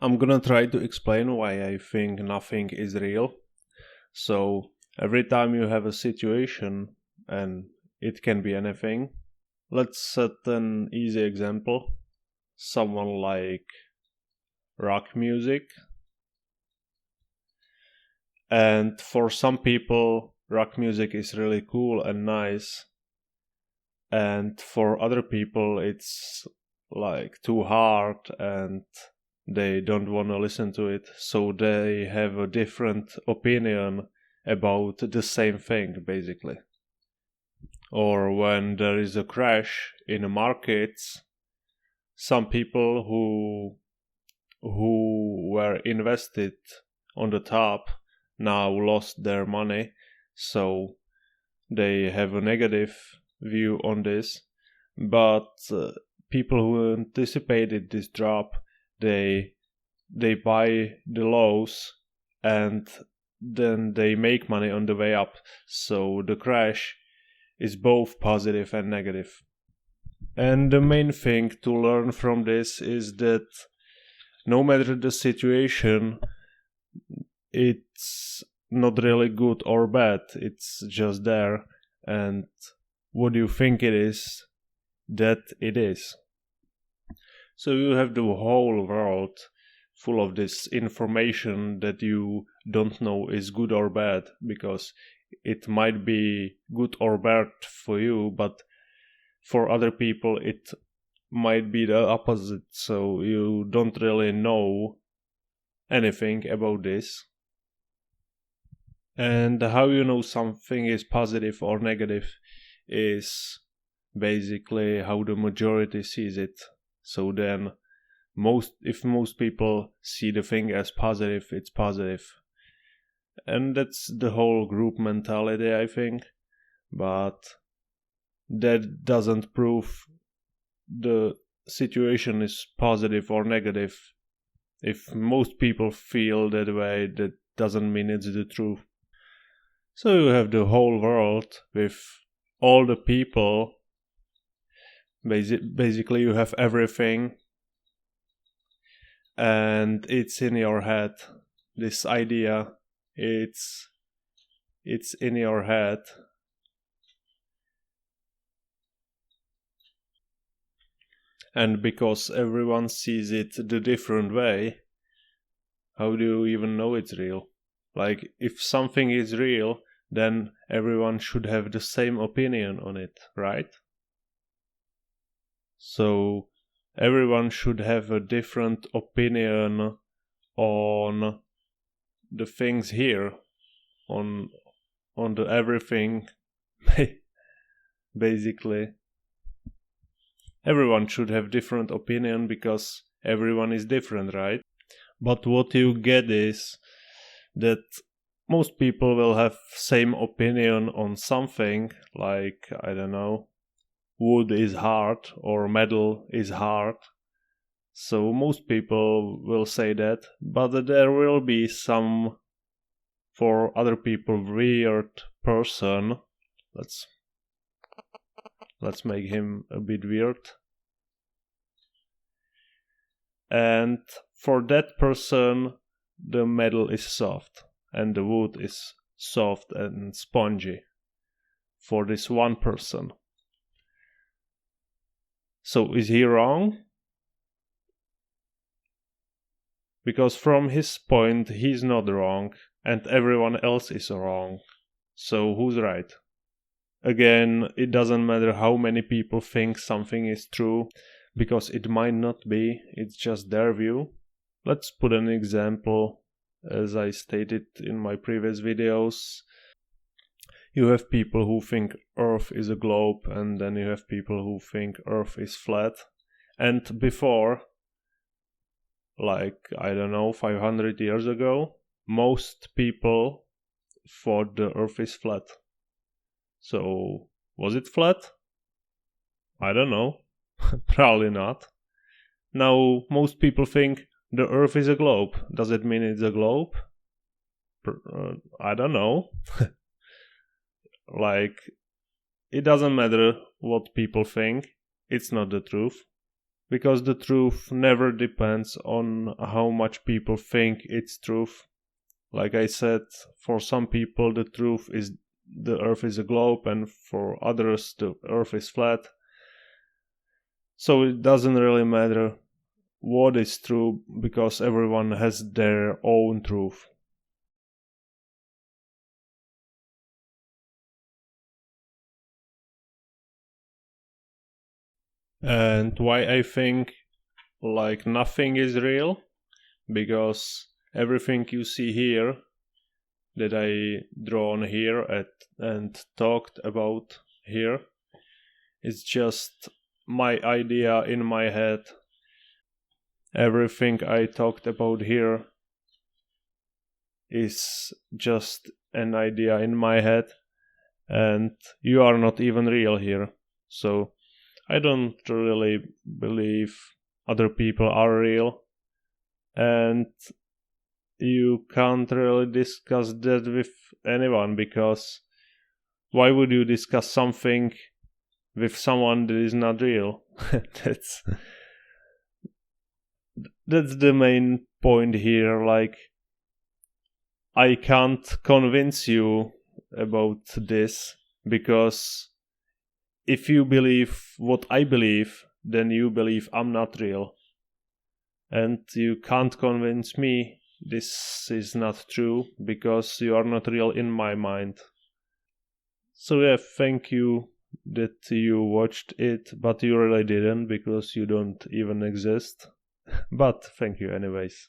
I'm gonna try to explain why I think nothing is real. So, every time you have a situation, and it can be anything, let's set an easy example. Someone like rock music. And for some people, rock music is really cool and nice. And for other people, it's like too hard and they don't want to listen to it, so they have a different opinion about the same thing, basically. Or when there is a crash in the markets, some people who were invested on the top now lost their money, so they have a negative view on this. But people who anticipated this drop, they buy the lows and then they make money on the way up. So the crash is both positive and negative. And the main thing to learn from this is that no matter the situation, it's not really good or bad, it's just there. And what you think it is, that it is. So you have the whole world full of this information that you don't know is good or bad, because it might be good or bad for you, but for other people it might be the opposite, so you don't really know anything about this. And how you know something is positive or negative is basically how the majority sees it. So then if most people see the thing as positive, it's positive. And that's the whole group mentality, I think. But that doesn't prove the situation is positive or negative. If most people feel that way, that doesn't mean it's the truth. So you have the whole world with all the people. Basically you have everything, and it's in your head. This idea, it's in your head. And because everyone sees it the different way, how do you even know it's real? Like, if something is real, then everyone should have the same opinion on it, right? So everyone should have a different opinion on the things here, on the everything. Basically everyone should have different opinion because everyone is different, right? But what you get is that most people will have same opinion on something, like, I don't know, wood is hard or metal is hard. So most people will say that, but there will be some, for other people, weird person. Let's make him a bit weird. And for that person, the metal is soft and the wood is soft and spongy. For this one person. So is he wrong? Because from his point, he's not wrong, and everyone else is wrong. So who's right? Again, it doesn't matter how many people think something is true, because it might not be, it's just their view. Let's put an example. As I stated in my previous videos, you have people who think Earth is a globe, and then you have people who think Earth is flat. And before, like, I don't know, 500 years ago, most people thought the Earth is flat. So, was it flat? I don't know. Probably not. Now, most people think the Earth is a globe. Does it mean it's a globe? I don't know. Like, it doesn't matter what people think. It's not the truth. because the truth never depends on how much people think it's truth. Like I said, for some people the truth is the earth is a globe, and for others the earth is flat. So it doesn't really matter what is true, because everyone has their own truth. And why I think like nothing is real? Because everything you see here that I drawn here and talked about here is just my idea in my head. Everything I talked about here is just an idea in my head, and you are not even real here. So I don't really believe other people are real, and you can't really discuss that with anyone, because why would you discuss something with someone that is not real? that's that's the main point here. Like, I can't convince you about this, because if you believe what I believe, then you believe I'm not real. And you can't convince me this is not true, because you are not real in my mind. So yeah, thank you that you watched it, but you really didn't, because you don't even exist. But thank you anyways.